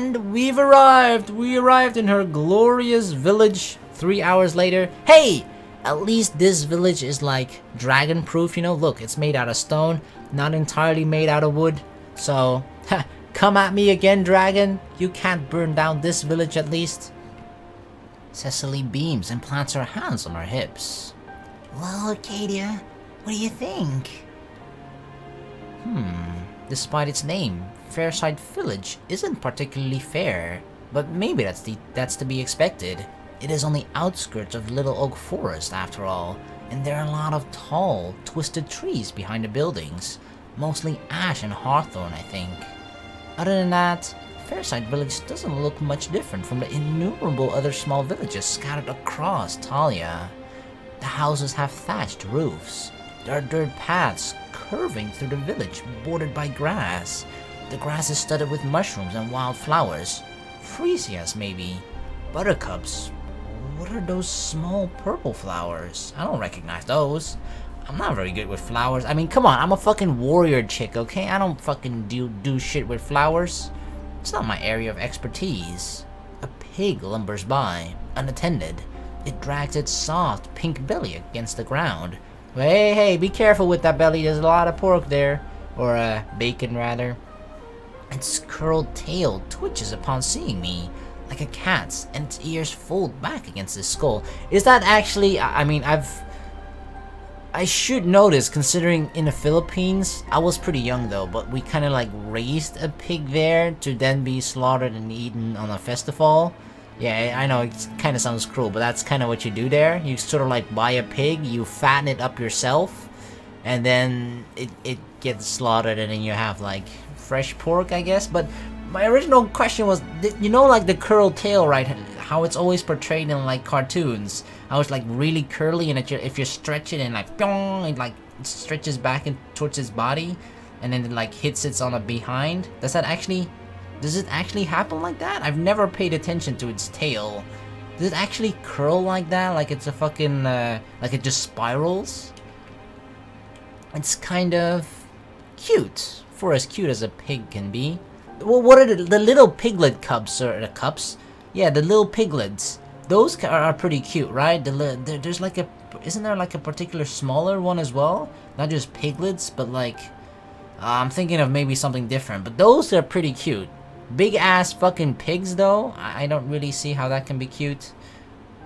And we've arrived! We arrived in her glorious village 3 hours later. Hey! At least this village is like dragon proof, you know? Look, it's made out of stone, not entirely made out of wood. So, come at me again, dragon. You can't burn down this village at least. Cecily beams and plants her hands on her hips. Well, Arcadia, what do you think? Despite its name, Fairside Village isn't particularly fair, but maybe that's to be expected. It is on the outskirts of Little Oak Forest after all, and there are a lot of tall, twisted trees behind the buildings, mostly ash and hawthorn, I think. Other than that, Fairside Village doesn't look much different from the innumerable other small villages scattered across Talia. The houses have thatched roofs. There are dirt paths curving through the village, bordered by grass. The grass is studded with mushrooms and wild flowers. Freesias, maybe. Buttercups. What are those small purple flowers? I don't recognize those. I'm not very good with flowers. I mean, come on, I'm a fucking warrior chick, okay? I don't fucking do shit with flowers. It's not my area of expertise. A pig lumbers by, unattended. It drags its soft, pink belly against the ground. Hey, be careful with that belly. There's a lot of pork there. Or, bacon, rather. Its curled tail twitches upon seeing me, like a cat's, and its ears fold back against its skull. Is that actually... I mean, I should notice, considering in the Philippines, I was pretty young though, but we kind of like raised a pig there to then be slaughtered and eaten on a festival. Yeah, I know, it kind of sounds cruel, but that's kind of what you do there. You sort of like buy a pig, you fatten it up yourself, and then it gets slaughtered, and then you have like fresh pork, I guess. But my original question was, you know, like the curled tail, right? How it's always portrayed in like cartoons. How it's like really curly, and if you stretch it and like, it like stretches back towards its body, and then it like hits it on the behind. Does it actually happen like that? I've never paid attention to its tail. Does it actually curl like that? Like it's a fucking, like it just spirals? It's kind of cute. For as cute as a pig can be. Well, what are the little piglet cubs, or the cubs? Yeah, the little piglets. Those are pretty cute, right? There's like isn't there like a particular smaller one as well? Not just piglets, but like, I'm thinking of maybe something different. But those are pretty cute. Big ass fucking pigs though, I don't really see how that can be cute.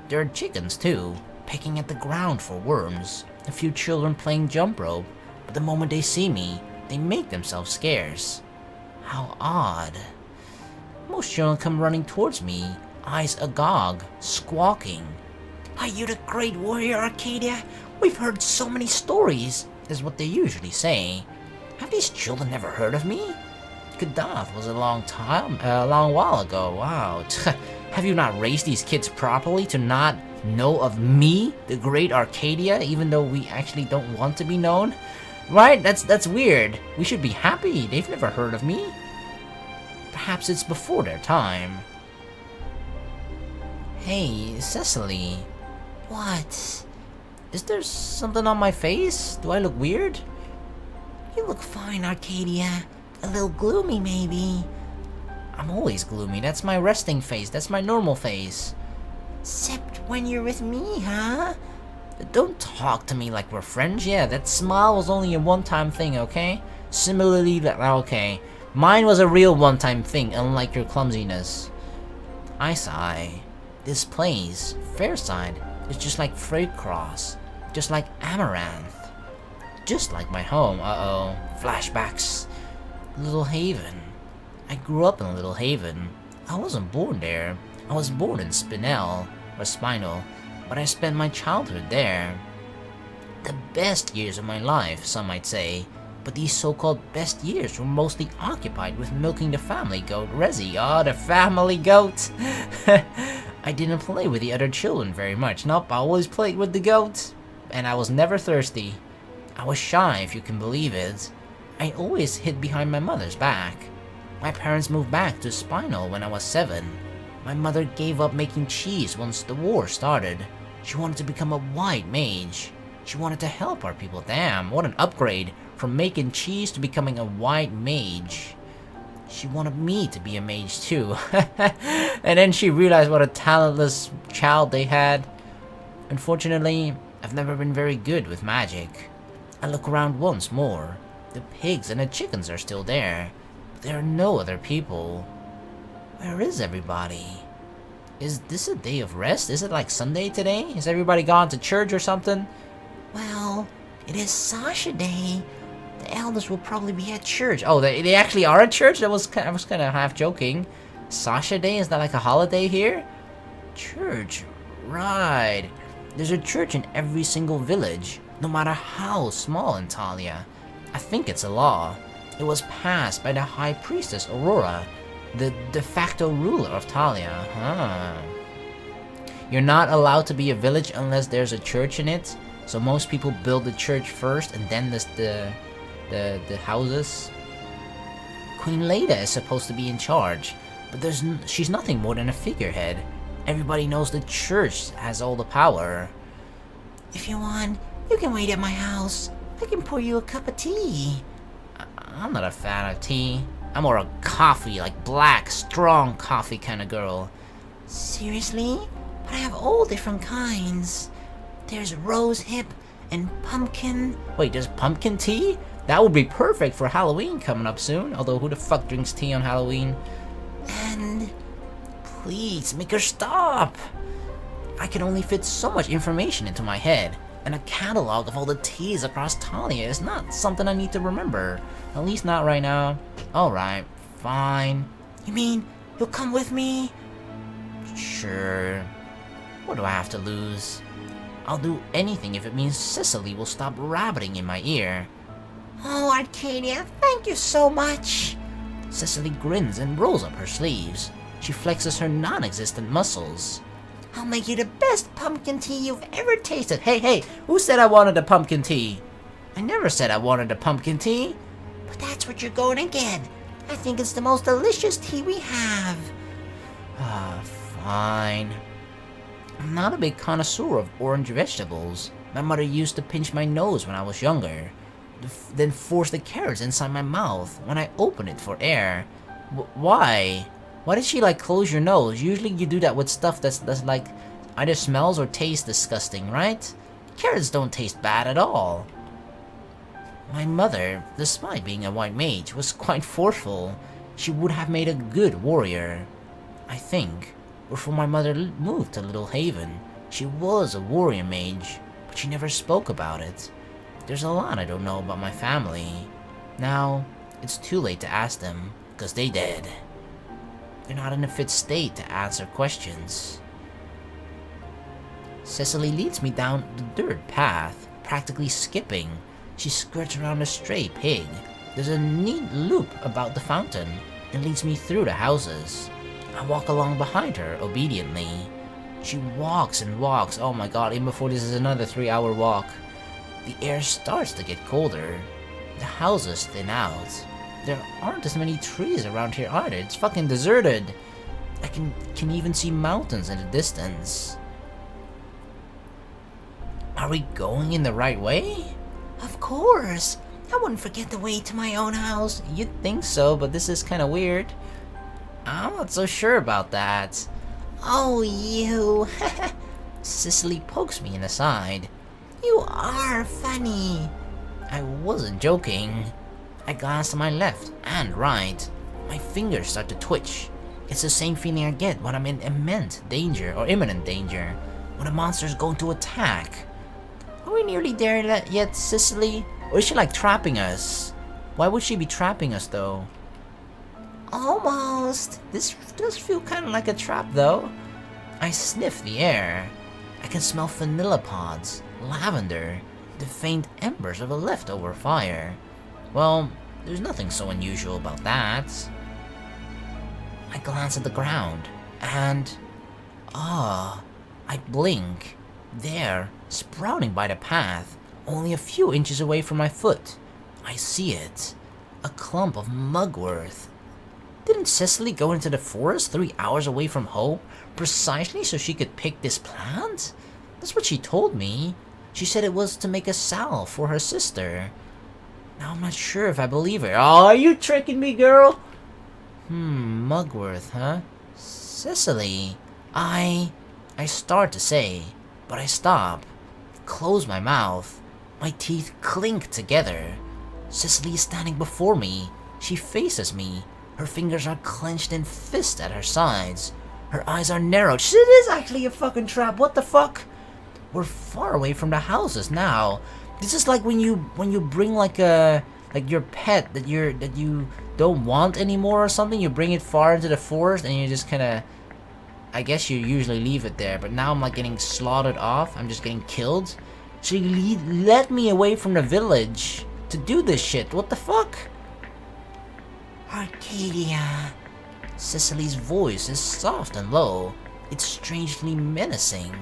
There are chickens too, pecking at the ground for worms. A few children playing jump rope, but the moment they see me, they make themselves scarce. How odd. Most children come running towards me, eyes agog, squawking. Are you the great warrior, Arcadia? We've heard so many stories, is what they usually say. Have these children never heard of me? Kadath was a long while ago. Wow. Have you not raised these kids properly to not know of me, the great Arcadia, even though we actually don't want to be known? Right? That's weird. We should be happy. They've never heard of me. Perhaps it's before their time. Hey, Cecily. What? Is there something on my face? Do I look weird? You look fine, Arcadia. A little gloomy, maybe. I'm always gloomy. That's my resting face. That's my normal face. Except when you're with me, huh? Don't talk to me like we're friends. Yeah, that smile was only a one-time thing, okay? Similarly, okay. Mine was a real one-time thing, unlike your clumsiness. I sigh. This place, Fairside, is just like Freycross. Just like Amaranth. Just like my home. Uh-oh. Flashbacks. Little Haven. I grew up in Little Haven. I wasn't born there. I was born in Spinel, or Spinal, but I spent my childhood there. The best years of my life, some might say, but these so-called best years were mostly occupied with milking the family goat, Rezzy. Oh, the family goat! I didn't play with the other children very much. Nope, I always played with the goat. And I was never thirsty. I was shy, if you can believe it. I always hid behind my mother's back. My parents moved back to Spinal when I was 7. My mother gave up making cheese once the war started. She wanted to become a white mage. She wanted to help our people. Damn, what an upgrade from making cheese to becoming a white mage. She wanted me to be a mage too. And then she realized what a talentless child they had. Unfortunately, I've never been very good with magic. I look around once more. The pigs and the chickens are still there, but there are no other people. Where is everybody? Is this a day of rest? Is it like Sunday today? Has everybody gone to church or something? Well, it is Sasha Day. The elders will probably be at church. Oh, they actually are at church? I was kind of half joking. Sasha Day? Is that like a holiday here? Church. Right. There's a church in every single village, no matter how small in Talia. I think it's a law. It was passed by the High Priestess Aurora, the de facto ruler of Talia. Huh. You're not allowed to be a village unless there's a church in it. So most people build the church first and then the houses. Queen Leda is supposed to be in charge, but she's nothing more than a figurehead. Everybody knows the church has all the power. If you want, you can wait at my house. I can pour you a cup of tea. I'm not a fan of tea. I'm more a coffee, like black, strong coffee kind of girl. Seriously? But I have all different kinds. There's rose hip and pumpkin. Wait, there's pumpkin tea? That would be perfect for Halloween coming up soon. Although who the fuck drinks tea on Halloween? And please, make her stop. I can only fit so much information into my head. And a catalog of all the teas across Talia is not something I need to remember. At least not right now. Alright, fine. You mean you'll come with me? Sure. What do I have to lose? I'll do anything if it means Cicely will stop rabbiting in my ear. Oh, Arcadia, thank you so much. Cicely grins and rolls up her sleeves. She flexes her non-existent muscles. I'll make you the best pumpkin tea you've ever tasted. Hey, who said I wanted a pumpkin tea? I never said I wanted a pumpkin tea. But that's what you're going to get. I think it's the most delicious tea we have. Fine. I'm not a big connoisseur of orange vegetables. My mother used to pinch my nose when I was younger, then force the carrots inside my mouth when I open it for air. Why? Why did she like close your nose? Usually you do that with stuff that's like either smells or tastes disgusting, right? Carrots don't taste bad at all. My mother, despite being a white mage, was quite forceful. She would have made a good warrior, I think. Before my mother moved to Little Haven, she was a warrior mage, but she never spoke about it. There's a lot I don't know about my family. Now, it's too late to ask them, because they dead. They're not in a fit state to answer questions. Cicely leads me down the dirt path, practically skipping. She skirts around a stray pig. There's a neat loop about the fountain and leads me through the houses. I walk along behind her obediently. She walks and walks. Oh my god, even before this is another 3-hour walk. The air starts to get colder. The houses thin out. There aren't as many trees around here either. It's fucking deserted. I can even see mountains in the distance. Are we going in the right way? Of course. I wouldn't forget the way to my own house. You'd think so, but this is kind of weird. I'm not so sure about that. Oh, you. Cicely pokes me in the side. You are funny. I wasn't joking. I glance to my left and right. My fingers start to twitch. It's the same feeling I get when I'm in immense danger or imminent danger, when a monster is going to attack. Are we nearly there yet, Cicely? Or is she like trapping us? Why would she be trapping us though? Almost. This does feel kind of like a trap though. I sniff the air. I can smell vanilla pods, lavender, the faint embers of a leftover fire. Well, there's nothing so unusual about that. I glance at the ground, and I blink. There, sprouting by the path, only a few inches away from my foot, I see it. A clump of mugwort. Didn't Cicely go into the forest 3 hours away from home, precisely so she could pick this plant? That's what she told me. She said it was to make a salve for her sister. Now I'm not sure if I believe her. Oh, are you tricking me, girl? Mugworth, huh? Cecily, I start to say, but I stop. Close my mouth. My teeth clink together. Cecily is standing before me. She faces me. Her fingers are clenched in fists at her sides. Her eyes are narrowed. Shit, it is actually a fucking trap. What the fuck? We're far away from the houses now. This is like when you bring like your pet that you don't want anymore or something. You bring it far into the forest and you just kind of, I guess you usually leave it there. But now I'm like getting slaughtered off. I'm just getting killed. She led me away from the village to do this shit. What the fuck? Arcadia. Cecily's voice is soft and low. It's strangely menacing.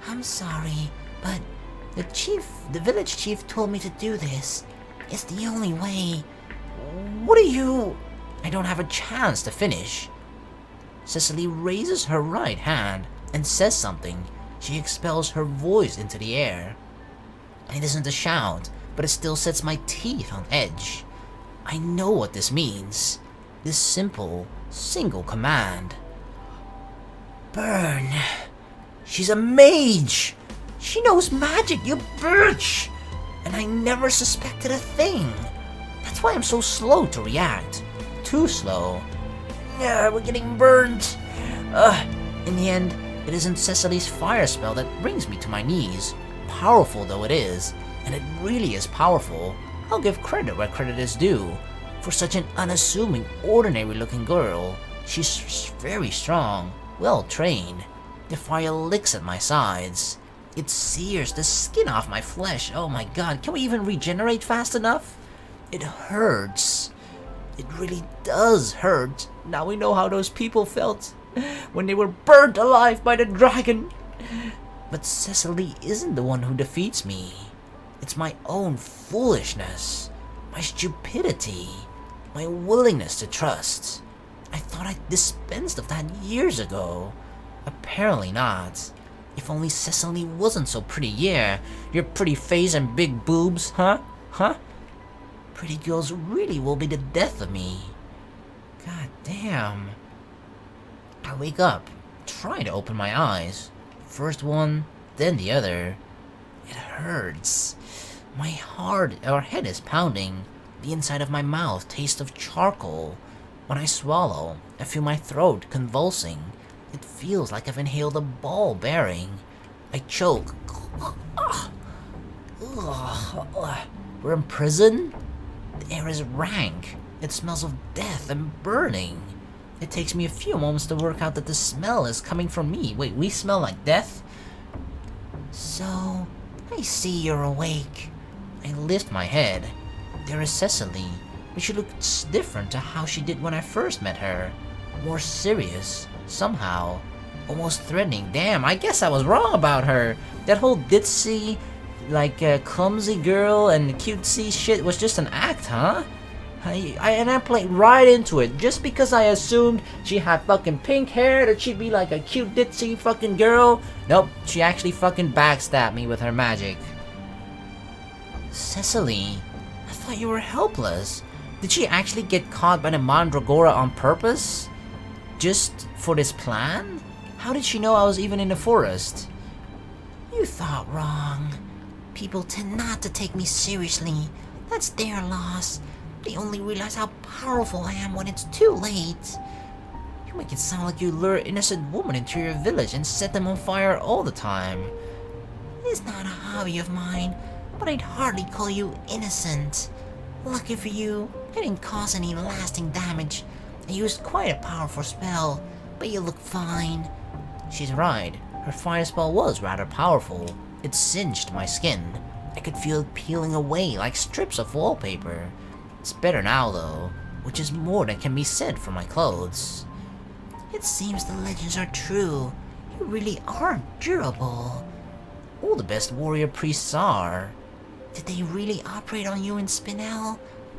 I'm sorry, but the village chief told me to do this. It's the only way. What are you? I don't have a chance to finish. Cecily raises her right hand and says something. She expels her voice into the air. It isn't a shout, but it still sets my teeth on edge. I know what this means. This simple, single command. Burn. She's a mage. She knows magic, you bitch. And I never suspected a thing. That's why I'm so slow to react. Too slow. Yeah, we're getting burned. In the end, it isn't Cecily's fire spell that brings me to my knees. Powerful though it is, and it really is powerful. I'll give credit where credit is due. For such an unassuming, ordinary-looking girl, she's very strong, well-trained. The fire licks at my sides. It sears the skin off my flesh. Oh my god, can we even regenerate fast enough? It hurts. It really does hurt. Now we know how those people felt when they were burnt alive by the dragon. But Cecily isn't the one who defeats me. It's my own foolishness, my stupidity, my willingness to trust. I thought I dispensed of that years ago. Apparently not. If only Cecily wasn't so pretty. Yeah, your pretty face and big boobs, huh? Huh? Pretty girls really will be the death of me. God damn. I wake up, try to open my eyes. First one, then the other. It hurts. My head is pounding. The inside of my mouth tastes of charcoal. When I swallow, I feel my throat convulsing. It feels like I've inhaled a ball bearing. I choke. We're in prison? The air is rank. It smells of death and burning. It takes me a few moments to work out that the smell is coming from me. Wait, we smell like death? So, I see you're awake. I lift my head. There is Cecily, but she looks different to how she did when I first met her. More serious, somehow. Almost threatening. Damn, I guess I was wrong about her. That whole ditzy, clumsy girl and cutesy shit was just an act, huh? I played right into it just because I assumed she had fucking pink hair, that she'd be like a cute ditzy fucking girl. Nope, she actually fucking backstabbed me with her magic. Cecily, I thought you were helpless. Did she actually get caught by the Mandragora on purpose? Just for this plan? How did she know I was even in the forest? You thought wrong. People tend not to take me seriously. That's their loss. They only realize how powerful I am when it's too late. You make it sound like you lure innocent women into your village and set them on fire all the time. It's not a hobby of mine, but I'd hardly call you innocent. Lucky for you, I didn't cause any lasting damage. I used quite a powerful spell, but you look fine. She's right. Her fire spell was rather powerful. It singed my skin. I could feel it peeling away like strips of wallpaper. It's better now, though, which is more than can be said for my clothes. It seems the legends are true. You really are durable. All the best warrior priests are. Did they really operate on you in Spinel?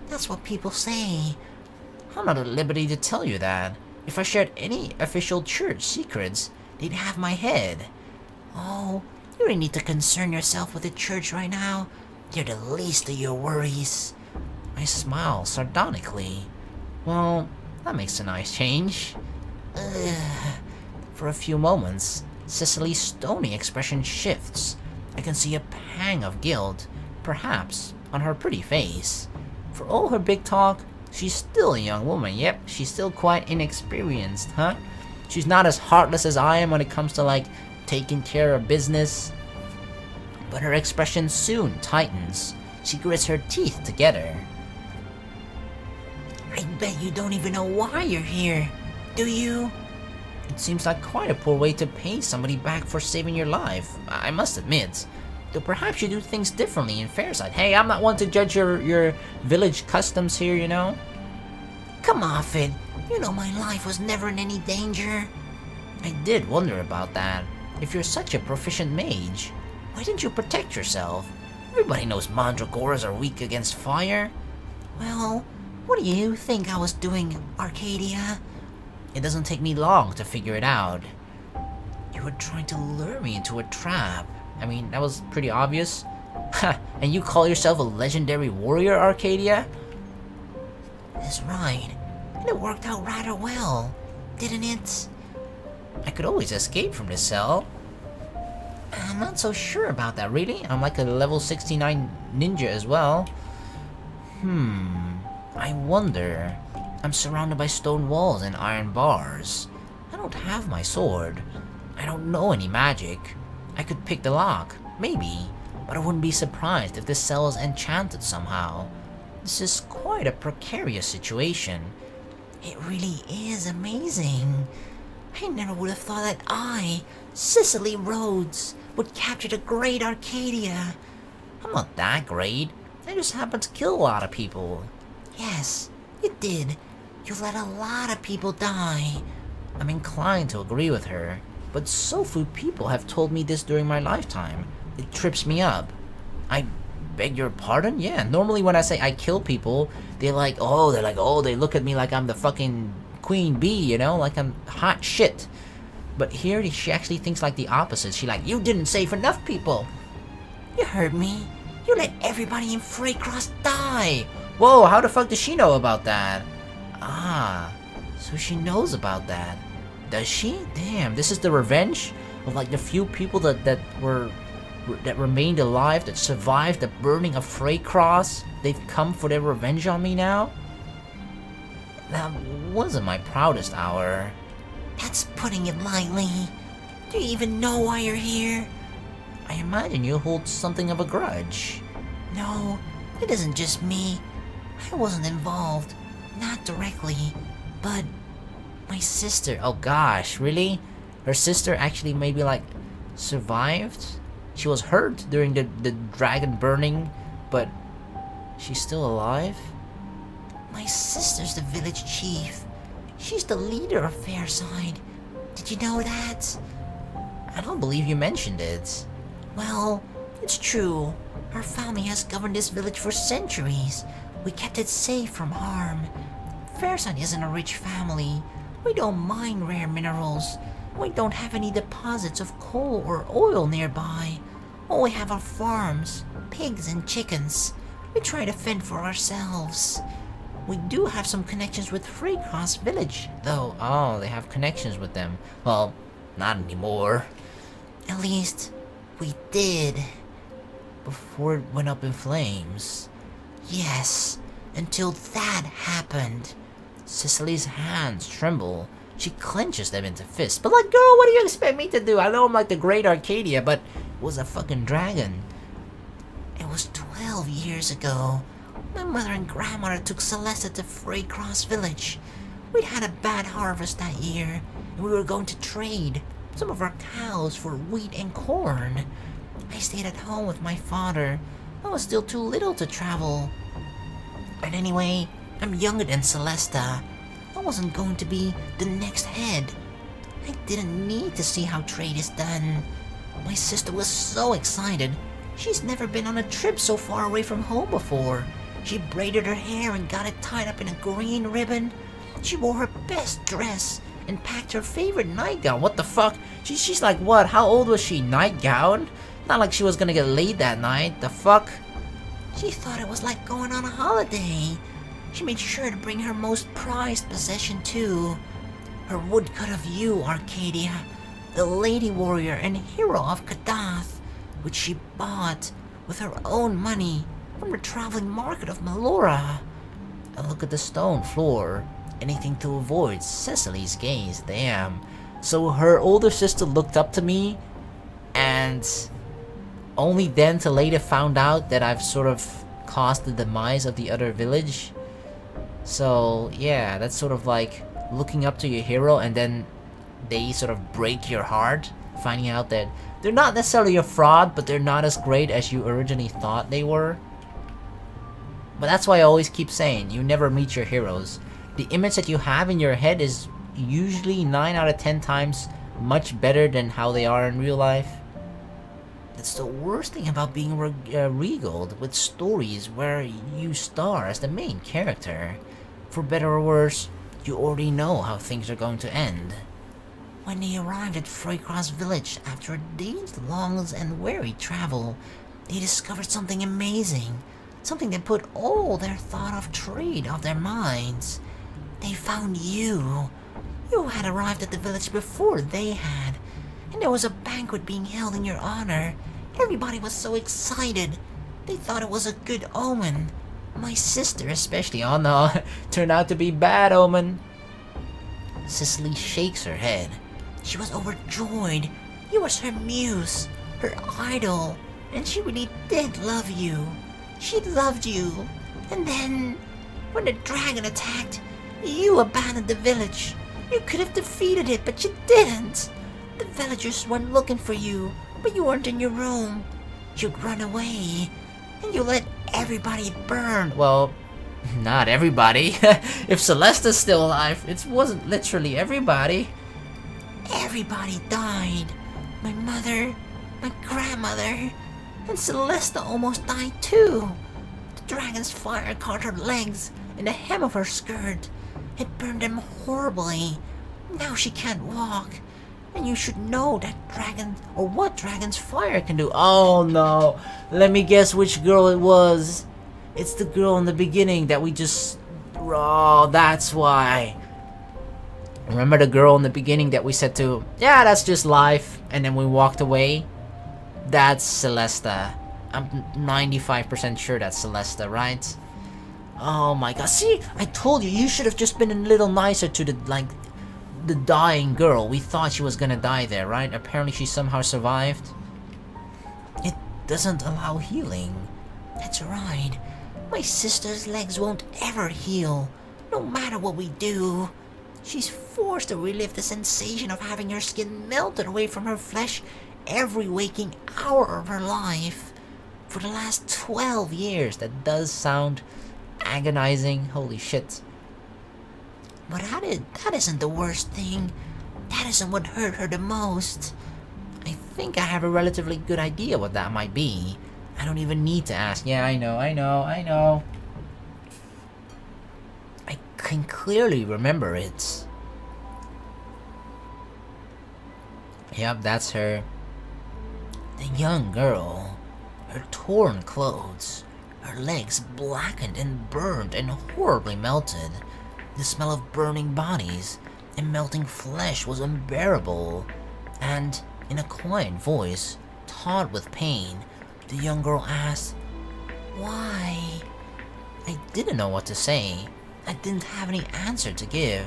That's what people say. I'm not at liberty to tell you that. If I shared any official church secrets, they'd have my head. Oh, you don't need to concern yourself with the church right now. They're the least of your worries. I smile sardonically. Well, That makes a nice change. For a few moments, Cicely's stony expression shifts. I can see a pang of guilt, perhaps, on her pretty face. For all her big talk, she's still a young woman. Yep, she's still quite inexperienced, huh? She's not as heartless as I am when it comes to, like, taking care of business. But her expression soon tightens. She grits her teeth together. I bet you don't even know why you're here, do you? It seems like quite a poor way to pay somebody back for saving your life, I must admit. Though perhaps you do things differently in Fairside. Hey, I'm not one to judge your village customs here, you know? Come off it. You know my life was never in any danger. I did wonder about that. If you're such a proficient mage, why didn't you protect yourself? Everybody knows mandragoras are weak against fire. Well, what do you think I was doing, Arcadia? It doesn't take me long to figure it out. You were trying to lure me into a trap. I mean, that was pretty obvious. Ha! And you call yourself a legendary warrior, Arcadia? That's right. And it worked out rather well, didn't it? I could always escape from this cell. I'm not so sure about that, really. I'm like a level 69 ninja as well. I wonder. I'm surrounded by stone walls and iron bars. I don't have my sword. I don't know any magic. I could pick the lock, maybe, but I wouldn't be surprised if this cell is enchanted somehow. This is quite a precarious situation. It really is amazing. I never would have thought that I, Cicely Rhodes, would capture the great Arcadia. I'm not that great. I just happen to kill a lot of people. Yes, you did. You let a lot of people die. I'm inclined to agree with her, but so few people have told me this during my lifetime. It trips me up. I beg your pardon? Yeah, normally when I say I kill people, they look at me like I'm the fucking queen bee, you know, like I'm hot shit. But here she actually thinks like the opposite. She like, you didn't save enough people. You heard me. You let everybody in Freycross die. Whoa, how the fuck does she know about that? Ah, so she knows about that. Does she? Damn, this is the revenge of like the few people that remained alive, that survived the burning of Freycross. They've come for their revenge on me now? That wasn't my proudest hour. That's putting it lightly. Do you even know why you're here? I imagine you hold something of a grudge. No, it isn't just me. I wasn't involved. Not directly, but my sister. Oh gosh, really? Her sister actually maybe like survived? She was hurt during the dragon burning, but she's still alive? My sister's the village chief. She's the leader of Fairside. Did you know that? I don't believe you mentioned it. Well, it's true. Our family has governed this village for centuries. We kept it safe from harm. Fairside isn't a rich family. We don't mine rare minerals. We don't have any deposits of coal or oil nearby. All we have are farms, pigs and chickens. We try to fend for ourselves. We do have some connections with Freycross Village, though. Oh, they have connections with them. Well, not anymore. At least, we did. Before it went up in flames. Yes, until that happened. Cicely's hands tremble. She clenches them into fists. But like, girl, what do you expect me to do? I know I'm like the great Arcadia, but it was a fucking dragon. It was 12 years ago. My mother and grandmother took Celesta to Freycross Village. We'd had a bad harvest that year, and we were going to trade some of our cows for wheat and corn. I stayed at home with my father. I was still too little to travel. But anyway, I'm younger than Celesta. I wasn't going to be the next head. I didn't need to see how trade is done. My sister was so excited. She's never been on a trip so far away from home before. She braided her hair and got it tied up in a green ribbon. She wore her best dress and packed her favorite nightgown. What the fuck? She's like what? How old was she? Nightgown? Not like she was gonna get laid that night. The fuck? She thought it was like going on a holiday. She made sure to bring her most prized possession too. Her woodcut of you, Arcadia, the lady warrior and hero of Kadath, which she bought with her own money from the traveling market of Melora. And look at the stone floor. Anything to avoid Cecily's gaze, damn. So her older sister looked up to me, and only then to later found out that I've sort of caused the demise of the other village. So yeah, that's sort of like looking up to your hero and then they sort of break your heart, finding out that they're not necessarily a fraud, but they're not as great as you originally thought they were. But that's why I always keep saying, you never meet your heroes. The image that you have in your head is usually 9 out of 10 times much better than how they are in real life. That's the worst thing about being regaled with stories where you star as the main character. For better or worse, you already know how things are going to end. When they arrived at Freycross Village after a day's long and weary travel, they discovered something amazing. Something that put all their thought of trade off their minds. They found you. You had arrived at the village before they had, and there was a banquet being held in your honor. Everybody was so excited. They thought it was a good omen. My sister especially. Oh no, turned out to be bad omen. Cecily shakes her head. She was overjoyed. You was her muse, her idol, and she really did love you. She loved you. And then, when the dragon attacked, you abandoned the village. You could have defeated it, but you didn't. The villagers went looking for you, but you weren't in your room. You'd run away, and you let everybody burn. Well, not everybody. If Celesta's still alive, it wasn't literally everybody. Everybody died. My mother, my grandmother, and Celesta almost died too. The dragon's fire caught her legs and the hem of her skirt. It burned them horribly. Now she can't walk. And you should know that dragon, or what dragon's fire can do. Oh no, let me guess which girl it was. It's the girl in the beginning that we just... Oh, that's why. Remember the girl in the beginning that we said to, yeah, that's just life, and then we walked away? That's Celesta. I'm 95% sure that's Celesta, right? Oh my god, see, I told you, you should have just been a little nicer to the dying girl. We thought she was gonna die there, right? Apparently she somehow survived. It doesn't allow healing. That's right. My sister's legs won't ever heal, no matter what we do. She's forced to relive the sensation of having her skin melted away from her flesh every waking hour of her life. For the last 12 years, that does sound agonizing. Holy shit. But that isn't the worst thing. That isn't what hurt her the most. I think I have a relatively good idea what that might be. I don't even need to ask. Yeah, I know. I can clearly remember it. Yep, that's her. The young girl. Her torn clothes. Her legs blackened and burned and horribly melted. The smell of burning bodies and melting flesh was unbearable. And, in a quiet voice, taut with pain, the young girl asked, "Why?" I didn't know what to say. I didn't have any answer to give.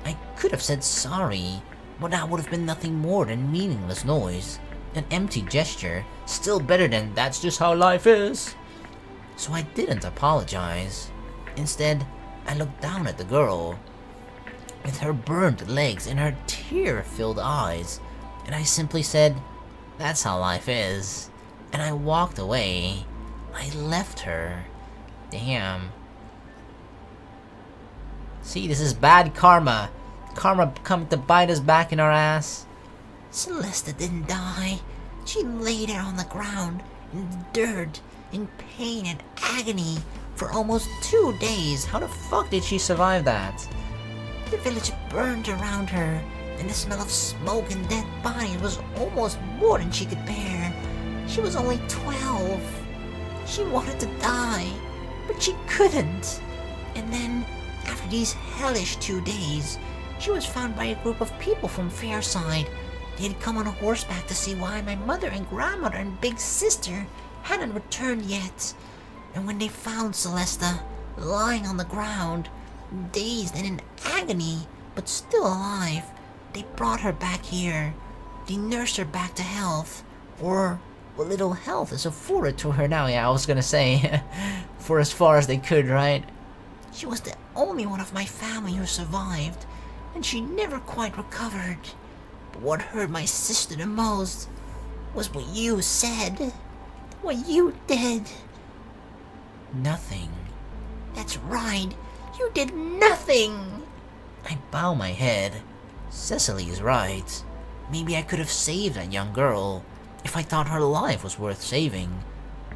I could have said sorry, but that would have been nothing more than meaningless noise. An empty gesture, still better than "that's just how life is." So I didn't apologize. Instead, I looked down at the girl, with her burnt legs and her tear-filled eyes, and I simply said, "That's how life is." And I walked away. I left her. Damn. See, this is bad karma. Karma come to bite us back in our ass. Celesta didn't die. She lay there on the ground, in dirt, in pain and agony, for almost 2 days. How the fuck did she survive that? The village burned around her, and the smell of smoke and dead bodies was almost more than she could bear. She was only 12. She wanted to die, but she couldn't. And then, after these hellish 2 days, she was found by a group of people from Fairside. They had come on horseback to see why my mother and grandmother and big sister hadn't returned yet. And when they found Celesta lying on the ground, dazed and in agony, but still alive, they brought her back here. They nursed her back to health, or what little health is afforded to her now. Yeah, I was gonna say, for as far as they could, right? She was the only one of my family who survived, and she never quite recovered. But what hurt my sister the most was what you said. What you did. Nothing. That's right. You did nothing. I bow my head. Cecily is right. Maybe I could have saved that young girl if I thought her life was worth saving.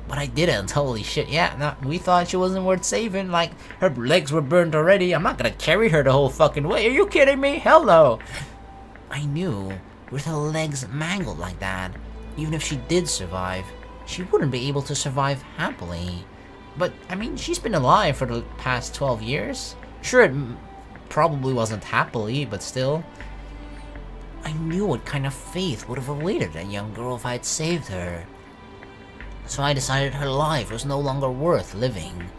But I didn't. Holy shit. Yeah, no, we thought she wasn't worth saving. Like, her legs were burned already. I'm not gonna carry her the whole fucking way. Are you kidding me? Hell no. I knew with her legs mangled like that, even if she did survive, she wouldn't be able to survive happily. But, I mean, she's been alive for the past 12 years. Sure, it probably wasn't happily, but still. I knew what kind of fate would have awaited that young girl if I had saved her. So I decided her life was no longer worth living.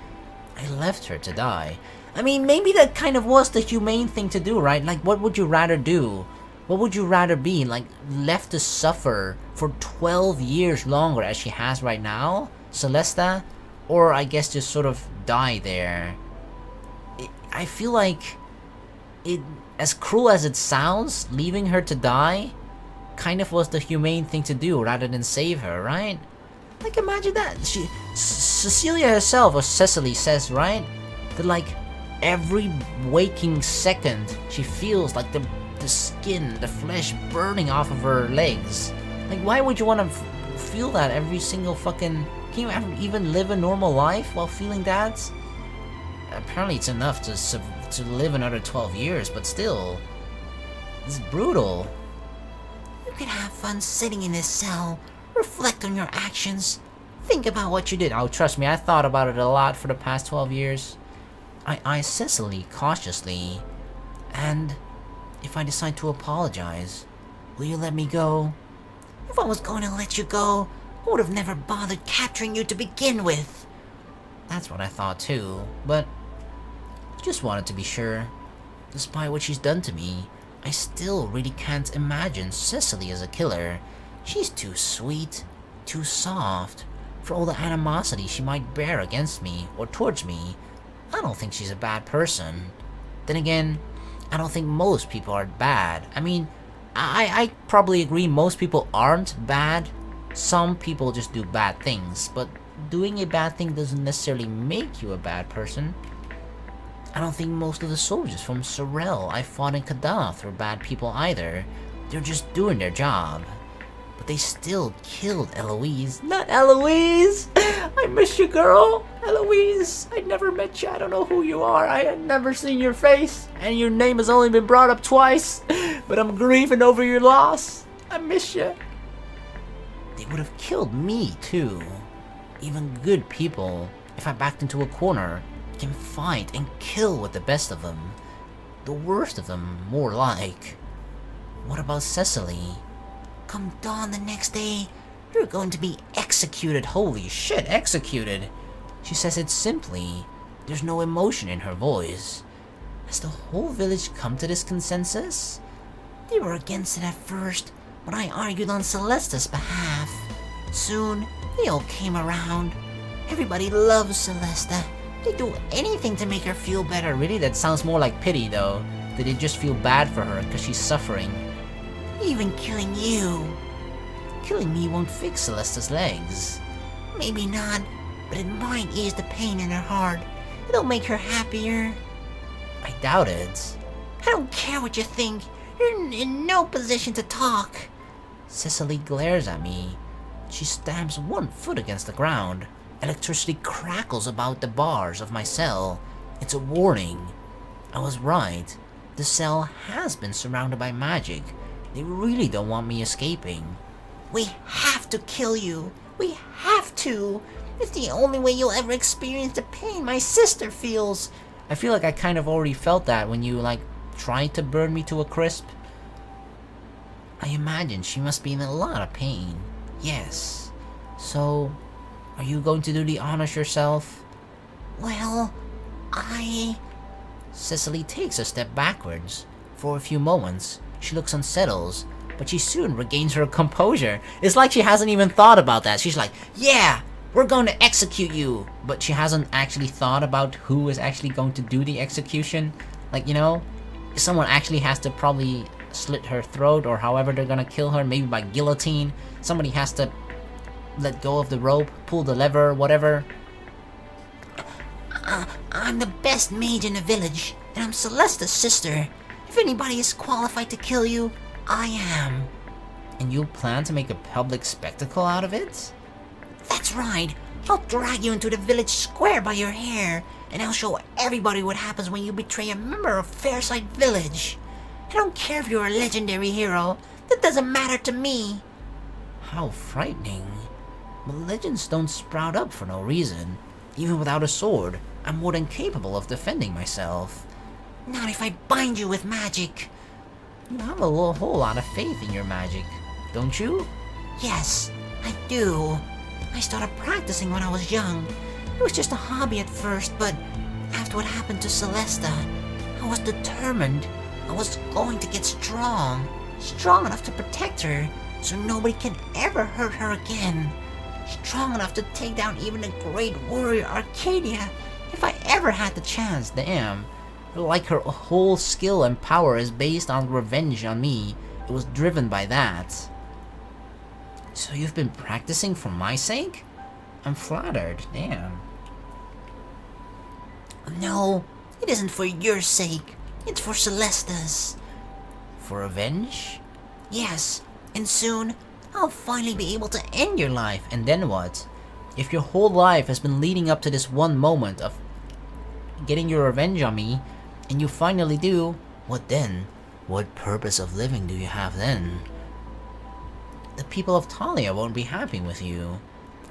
I left her to die. I mean, maybe that kind of was the humane thing to do, right? Like, what would you rather do? What would you rather be? Like, left to suffer for 12 years longer as she has right now? Celesta? Or I guess just sort of die there. I feel like it, as cruel as it sounds, leaving her to die kind of was the humane thing to do rather than save her, right? Like, imagine that. Cecilia herself, or Cecily says, right? That like every waking second she feels like the skin, the flesh burning off of her legs. Like, why would you want to feel that every single fucking... Can you ever even live a normal life while feeling that? Apparently it's enough to live another 12 years, but still, it's brutal. You could have fun sitting in this cell, reflect on your actions, think about what you did. Oh, trust me, I thought about it a lot for the past 12 years. I eyed Cecily cautiously, and if I decide to apologize, will you let me go? If I was going to let you go, I would have never bothered capturing you to begin with. That's what I thought too, but just wanted to be sure. Despite what she's done to me, I still really can't imagine Cecily as a killer. She's too sweet, too soft, for all the animosity she might bear against me or towards me. I don't think she's a bad person. Then again, I don't think most people are bad. I mean, I probably agree most people aren't bad. Some people just do bad things, but doing a bad thing doesn't necessarily make you a bad person. I don't think most of the soldiers from Sorel I fought in Kadath were bad people either. They're just doing their job. But they still killed Eloise. Not Eloise! I miss you, girl! Eloise! I never met you. I don't know who you are. I had never seen your face. And your name has only been brought up twice. But I'm grieving over your loss. I miss you. They would have killed me, too. Even good people, if I backed into a corner, can fight and kill with the best of them. The worst of them, more like. What about Cecily? Come dawn the next day, you're going to be executed. Holy shit, executed? She says it simply. There's no emotion in her voice. Has the whole village come to this consensus? They were against it at first, but I argued on Celesta's behalf. Soon, they all came around. Everybody loves Celesta. They do anything to make her feel better. Really? That sounds more like pity, though. That they just feel bad for her because she's suffering. Even killing you. Killing me won't fix Celesta's legs. Maybe not, but it might ease the pain in her heart. It'll make her happier. I doubt it. I don't care what you think. You're in no position to talk. Cecily glares at me. She stamps one foot against the ground. Electricity crackles about the bars of my cell. It's a warning. I was right. The cell has been surrounded by magic. They really don't want me escaping. We have to kill you. We have to. It's the only way you'll ever experience the pain my sister feels. I feel like I kind of already felt that when you, like, tried to burn me to a crisp. I imagine she must be in a lot of pain. Yes. So, are you going to do the honors yourself? Well, Cicely takes a step backwards. For a few moments, she looks unsettled, but she soon regains her composure. It's like she hasn't even thought about that. She's like, yeah, we're going to execute you. But she hasn't actually thought about who is actually going to do the execution. Like, you know, someone actually has to probably slit her throat, or however they're gonna kill her, maybe by guillotine. Somebody has to let go of the rope, pull the lever, whatever. I'm the best mage in the village, and I'm Celesta's sister. If anybody is qualified to kill you, I am. And you plan to make a public spectacle out of it? That's right. I'll drag you into the village square by your hair, and I'll show everybody what happens when you betray a member of Freycross Village. I don't care if you're a legendary hero. That doesn't matter to me. How frightening. But legends don't sprout up for no reason. Even without a sword, I'm more than capable of defending myself. Not if I bind you with magic. You have a whole lot of faith in your magic, don't you? Yes, I do. I started practicing when I was young. It was just a hobby at first, but after what happened to Celesta, I was determined. I was going to get strong. Strong enough to protect her, so nobody can ever hurt her again. Strong enough to take down even the great warrior Arcadia, if I ever had the chance. Damn. Like her whole skill and power is based on revenge on me. It was driven by that. So you've been practicing for my sake? I'm flattered. Damn. No, it isn't for your sake. It's for Celesta's. For revenge? Yes, and soon, I'll finally be able to end your life. And then what? If your whole life has been leading up to this one moment of getting your revenge on me, and you finally do, what then? What purpose of living do you have then? The people of Talia won't be happy with you.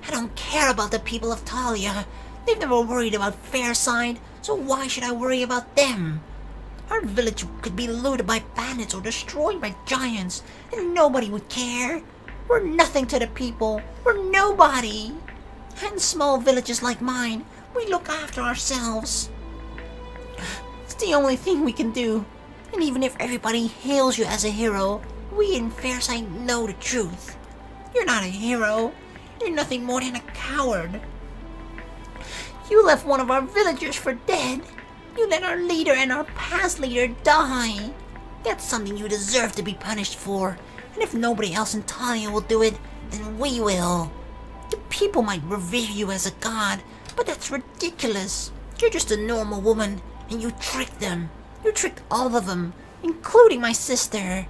I don't care about the people of Talia. They've never worried about Fairside, so why should I worry about them? Our village could be looted by bandits or destroyed by giants, and nobody would care. We're nothing to the people. We're nobody. In small villages like mine, we look after ourselves. It's the only thing we can do. And even if everybody hails you as a hero, we in Fairside know the truth. You're not a hero. You're nothing more than a coward. You left one of our villagers for dead. You let our leader and our past leader die. That's something you deserve to be punished for. And if nobody else in Talia will do it, then we will. The people might revere you as a god, but that's ridiculous. You're just a normal woman, and you tricked them. You tricked all of them, including my sister.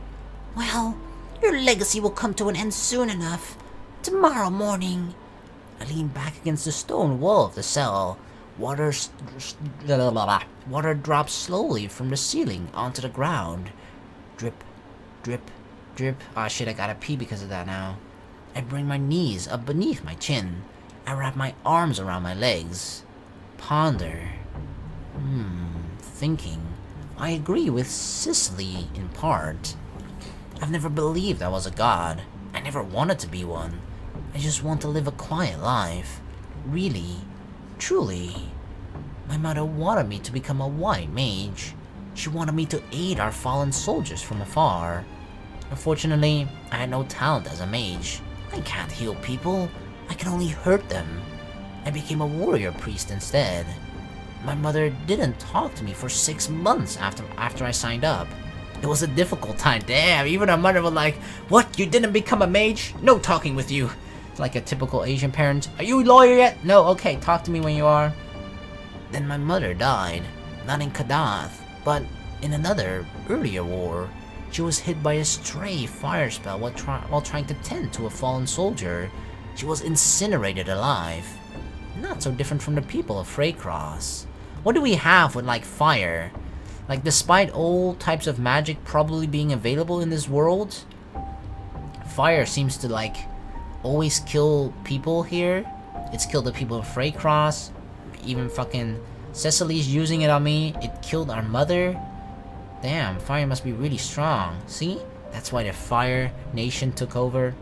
Well, your legacy will come to an end soon enough. Tomorrow morning. I lean back against the stone wall of the cell. Water drops slowly from the ceiling onto the ground. Drip, drip, drip. Ah, shit, I gotta pee because of that now. I bring my knees up beneath my chin. I wrap my arms around my legs. Ponder. Thinking. I agree with Cicely in part. I've never believed I was a god. I never wanted to be one. I just want to live a quiet life. Really. Truly. My mother wanted me to become a white mage. She wanted me to aid our fallen soldiers from afar. Unfortunately, I had no talent as a mage. I can't heal people. I can only hurt them. I became a warrior priest instead. My mother didn't talk to me for 6 months after I signed up. It was a difficult time. Damn, even our mother was like, "What? You didn't become a mage? No talking with you." It's like a typical Asian parent. "Are you a lawyer yet?" "No, okay, talk to me when you are." Then my mother died. Not in Kadath, but in another, earlier war. She was hit by a stray fire spell while trying to tend to a fallen soldier. She was incinerated alive. Not so different from the people of Freycross. What do we have with, like, fire? Like, despite all types of magic probably being available in this world, fire seems to, like, always kill people here. It's killed the people of Freycross, even fucking Cecily's using it on me. It killed our mother. Damn, fire must be really strong. See? That's why the Fire Nation took over.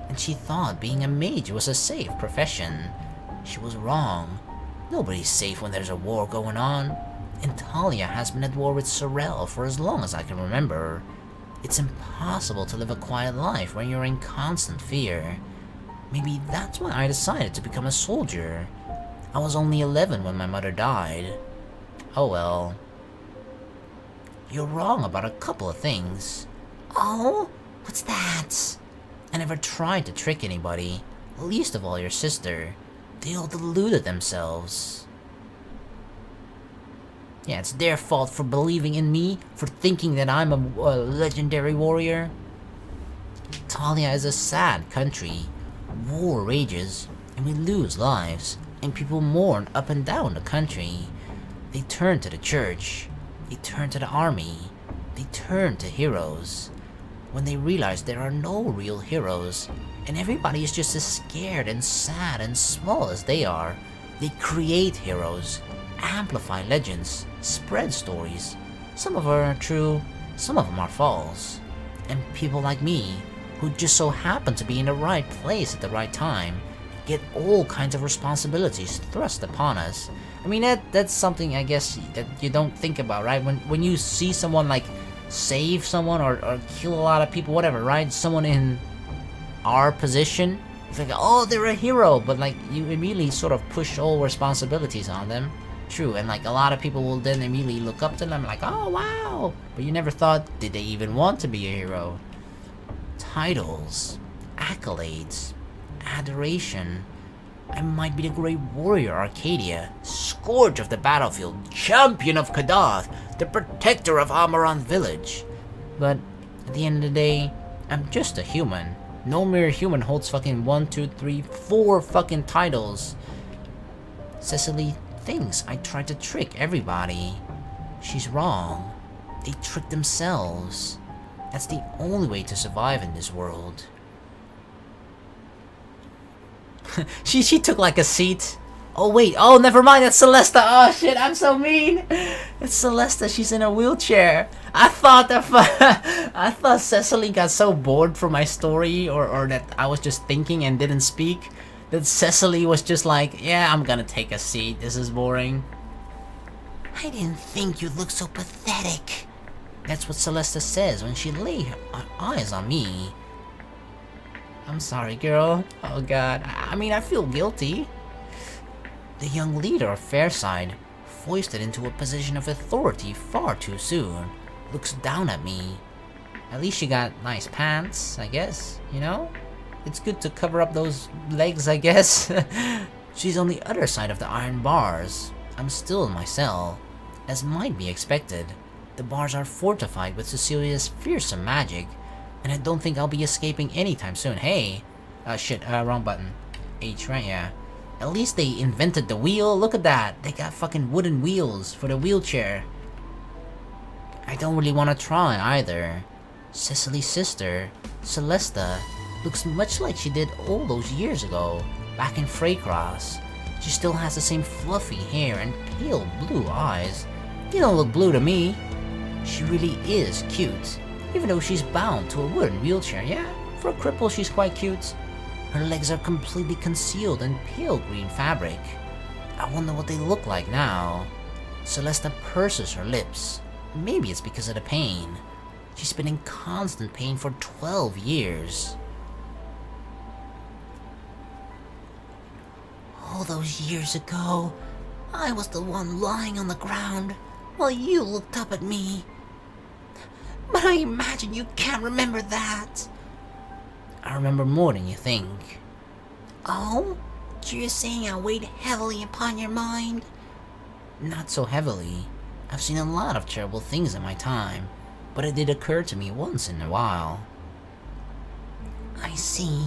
And she thought being a mage was a safe profession. She was wrong. Nobody's safe when there's a war going on. And Talia has been at war with Sorel for as long as I can remember. It's impossible to live a quiet life when you're in constant fear. Maybe that's why I decided to become a soldier. I was only 11 when my mother died. Oh well. You're wrong about a couple of things. Oh? What's that? I never tried to trick anybody, least of all your sister. They all deluded themselves. Yeah, it's their fault for believing in me, for thinking that I'm a legendary warrior. Talia is a sad country. War rages, and we lose lives, and people mourn up and down the country. They turn to the church, they turn to the army, they turn to heroes. When they realize there are no real heroes, and everybody is just as scared and sad and small as they are, they create heroes, amplify legends, spread stories. Some of them are true, some of them are false. And people like me, who just so happen to be in the right place at the right time, get all kinds of responsibilities thrust upon us. I mean, that's something I guess that you don't think about, right? When you see someone like save someone or kill a lot of people, whatever, right? Someone in our position, it's like, oh, they're a hero, but like you immediately sort of push all responsibilities on them. True, and like a lot of people will then immediately look up to them like, oh wow, but you never thought, did they even want to be a hero? Titles, accolades, adoration. I might be the great warrior Arcadia, scourge of the battlefield, champion of Kadath, the protector of Amaranth Village. But at the end of the day, I'm just a human. No mere human holds fucking 1, 2, 3, 4 fucking titles. Cecily thinks I tried to trick everybody. She's wrong. They trick themselves. That's the only way to survive in this world. she took like a seat. Oh wait, oh never mind, that's Celesta. Oh shit, I'm so mean. It's Celesta, she's in a wheelchair. I thought Cecily got so bored from my story or that I was just thinking and didn't speak, that Cecily was just like, yeah, I'm gonna take a seat, this is boring. I didn't think you'd look so pathetic. That's what Celesta says when she lay her eyes on me. I'm sorry, girl. Oh god, I mean, I feel guilty. The young leader of Fairside, foisted into a position of authority far too soon, looks down at me. At least she got nice pants, I guess, you know? It's good to cover up those legs, I guess. She's on the other side of the iron bars. I'm still in my cell. As might be expected, the bars are fortified with Cecilia's fearsome magic, and I don't think I'll be escaping anytime soon. Hey! Shit, wrong button. H, right? Yeah. At least they invented the wheel. Look at that. They got fucking wooden wheels for the wheelchair. I don't really want to try either. Cecily's sister, Celesta, looks much like she did all those years ago, back in Freycross. She still has the same fluffy hair and pale blue eyes. They don't look blue to me. She really is cute, even though she's bound to a wooden wheelchair. Yeah, for a cripple she's quite cute. Her legs are completely concealed in pale green fabric. I wonder what they look like now. Celesta purses her lips. Maybe it's because of the pain. She's been in constant pain for 12 years. All those years ago, I was the one lying on the ground while you looked up at me. But I imagine you can't remember that. I remember more than you think. Oh? So you're saying I weighed heavily upon your mind? Not so heavily. I've seen a lot of terrible things in my time, but it did occur to me once in a while. I see.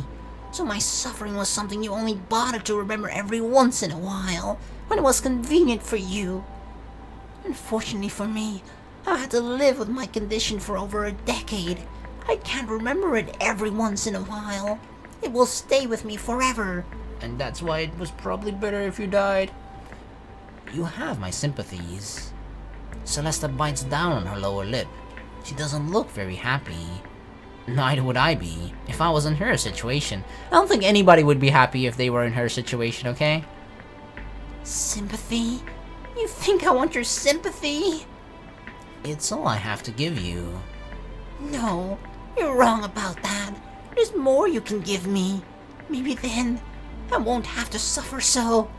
So my suffering was something you only bothered to remember every once in a while, when it was convenient for you. Unfortunately for me, I've had to live with my condition for over a decade. I can't remember it every once in a while. It will stay with me forever. And that's why it was probably better if you died. You have my sympathies. Celesta bites down on her lower lip. She doesn't look very happy. Neither would I be, if I was in her situation. I don't think anybody would be happy if they were in her situation, okay? Sympathy? You think I want your sympathy? It's all I have to give you. No, you're wrong about that. There's more you can give me. Maybe then I won't have to suffer so.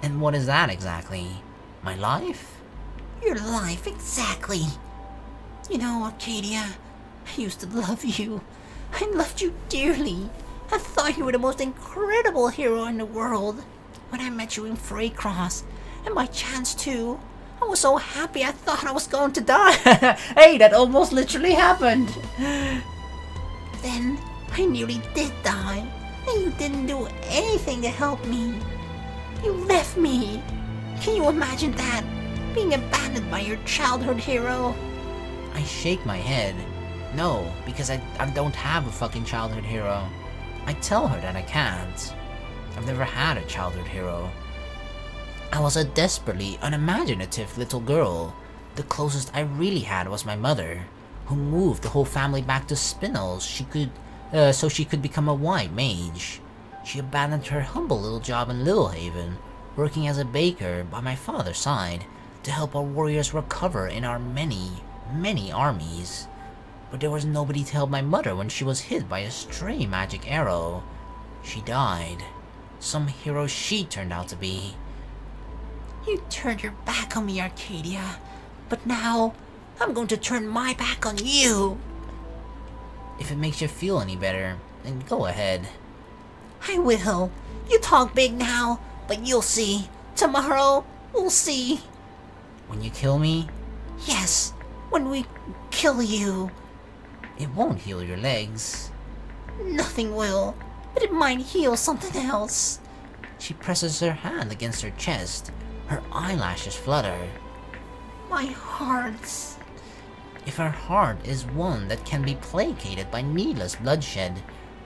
And what is that exactly? My life? Your life, exactly. You know, Arcadia, I used to love you. I loved you dearly. I thought you were the most incredible hero in the world. When I met you in Freycross, and by chance too, I was so happy I thought I was going to die. Hey, that almost literally happened. Then I nearly did die, and you didn't do anything to help me. You left me. Can you imagine that? Being abandoned by your childhood hero? I shake my head. No, because I don't have a fucking childhood hero. I tell her that I can't. I've never had a childhood hero. I was a desperately unimaginative little girl. The closest I really had was my mother, who moved the whole family back to Spinels so she could become a white mage. She abandoned her humble little job in Littlehaven, working as a baker by my father's side, to help our warriors recover in our many, many armies. But there was nobody to help my mother when she was hit by a stray magic arrow. She died. Some hero she turned out to be. You turned your back on me, Arcadia. But now, I'm going to turn my back on you. If it makes you feel any better, then go ahead. I will. You talk big now, but you'll see. Tomorrow, we'll see. When you kill me? Yes, when we kill you. It won't heal your legs. Nothing will, but it might heal something else. She presses her hand against her chest. Her eyelashes flutter. My heart. If her heart is one that can be placated by needless bloodshed,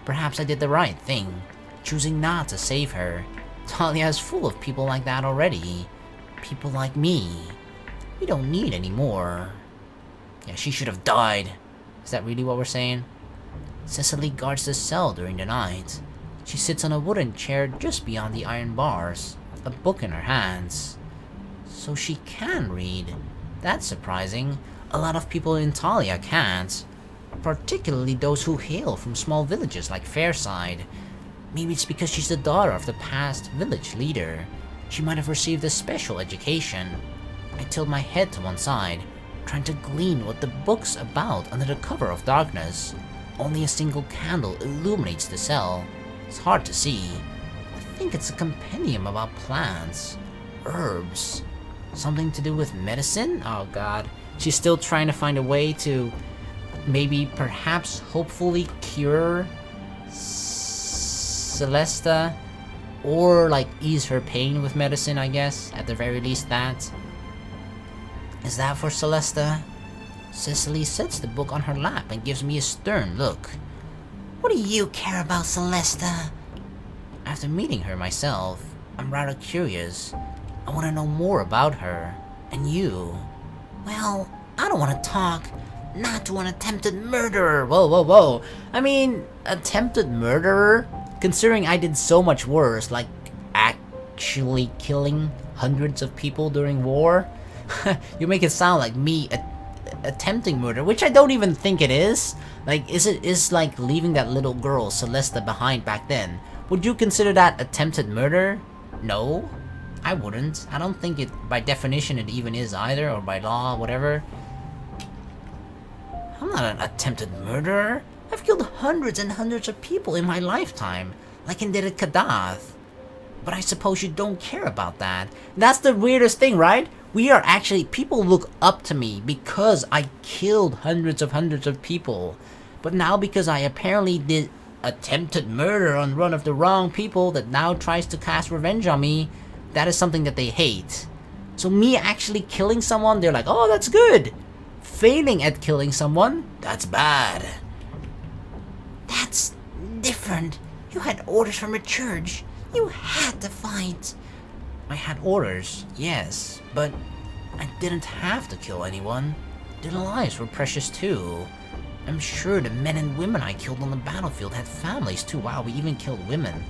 perhaps I did the right thing, choosing not to save her. Talia is full of people like that already. People like me. We don't need any more. Yeah, she should have died. Is that really what we're saying? Cecily guards the cell during the night. She sits on a wooden chair just beyond the iron bars, a book in her hands. So she can read. That's surprising. A lot of people in Talia can't. Particularly those who hail from small villages like Fairside. Maybe it's because she's the daughter of the past village leader. She might have received a special education. I tilt my head to one side, trying to glean what the book's about under the cover of darkness. Only a single candle illuminates the cell. It's hard to see. I think it's a compendium about plants, herbs, something to do with medicine? Oh god. She's still trying to find a way to maybe, perhaps, hopefully cure Celesta, or like ease her pain with medicine, I guess. At the very least that. Is that for Celesta? Cecily sets the book on her lap and gives me a stern look. What do you care about Celesta? After meeting her myself, I'm rather curious. I want to know more about her. And you. Well, I don't want to talk. Not to an attempted murderer. Whoa, whoa, whoa. I mean, attempted murderer? Considering I did so much worse, like actually killing hundreds of people during war? You make it sound like me attempting murder, which I don't even think it is. Like, is like leaving that little girl, Celesta, behind back then. Would you consider that attempted murder? No, I wouldn't. I don't think it, by definition, it even is either, or by law, whatever. I'm not an attempted murderer. I've killed hundreds and hundreds of people in my lifetime, like in the Kadath. But I suppose you don't care about that. That's the weirdest thing, right? We are actually, people look up to me because I killed hundreds of people. But now because I apparently did attempted murder on one of the wrong people that now tries to cast revenge on me, that is something that they hate. So me actually killing someone, they're like, oh, that's good. Failing at killing someone, that's bad. That's different. You had orders from a church. You had to fight. I had orders, yes, but I didn't have to kill anyone. Their lives were precious too. I'm sure the men and women I killed on the battlefield had families too. Wow, we even killed women.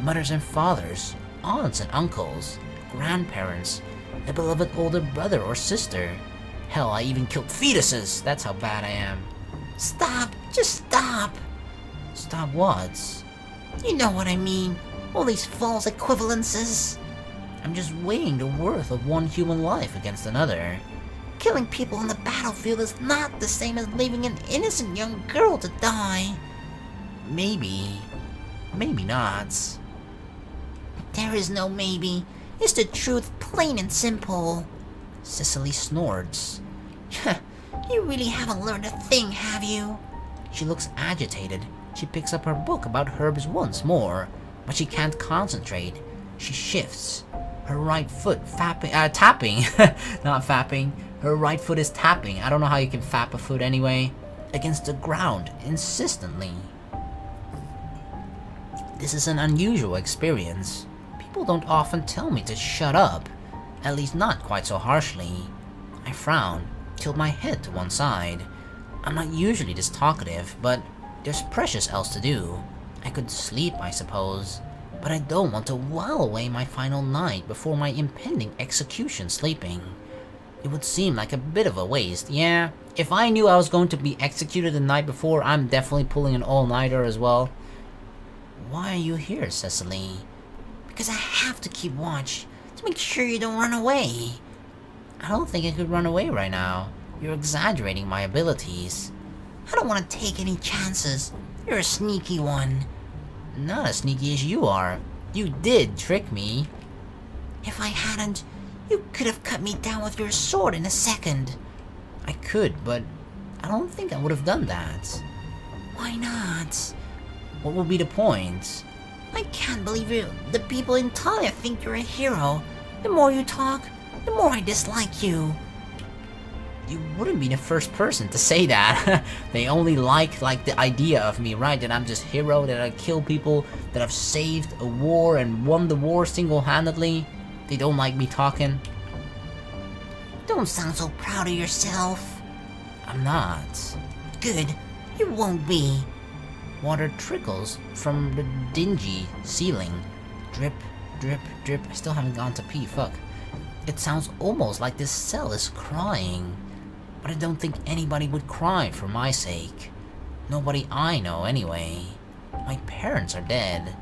Mothers and fathers, aunts and uncles, grandparents, a beloved older brother or sister. Hell, I even killed fetuses. That's how bad I am. Stop! Just stop! Stop what? You know what I mean. All these false equivalences. I'm just weighing the worth of one human life against another. Killing people on the battlefield is not the same as leaving an innocent young girl to die. Maybe. Maybe not. There is no maybe. It's the truth, plain and simple. Cicely snorts. You really haven't learned a thing, have you? She looks agitated. She picks up her book about herbs once more, but she can't concentrate. She shifts. Her right foot tapping, not fapping. Her right foot is tapping. I don't know how you can fap a foot anyway. Against the ground, insistently. This is an unusual experience. People don't often tell me to shut up. At least not quite so harshly. I frown, tilt my head to one side. I'm not usually this talkative, but there's precious else to do. I could sleep, I suppose, but I don't want to while away my final night before my impending execution sleeping. It would seem like a bit of a waste. Yeah, if I knew I was going to be executed the night before, I'm definitely pulling an all-nighter as well. Why are you here, Cicely? Because I have to keep watch, to make sure you don't run away. I don't think I could run away right now. You're exaggerating my abilities. I don't want to take any chances. You're a sneaky one. Not as sneaky as you are. You did trick me. If I hadn't, you could have cut me down with your sword in a second. I could, but I don't think I would have done that. Why not? What would be the point? I can't believe you. The people in Talia think you're a hero. The more you talk, the more I dislike you. You wouldn't be the first person to say that. They only like the idea of me, right? That I'm just hero, that I kill people, that I've saved a war and won the war single-handedly. They don't like me talking. Don't sound so proud of yourself. I'm not. Good. You won't be. Water trickles from the dingy ceiling. Drip, drip, drip. I still haven't gone to pee, fuck. It sounds almost like this cell is crying. But I don't think anybody would cry for my sake. Nobody I know, anyway. My parents are dead.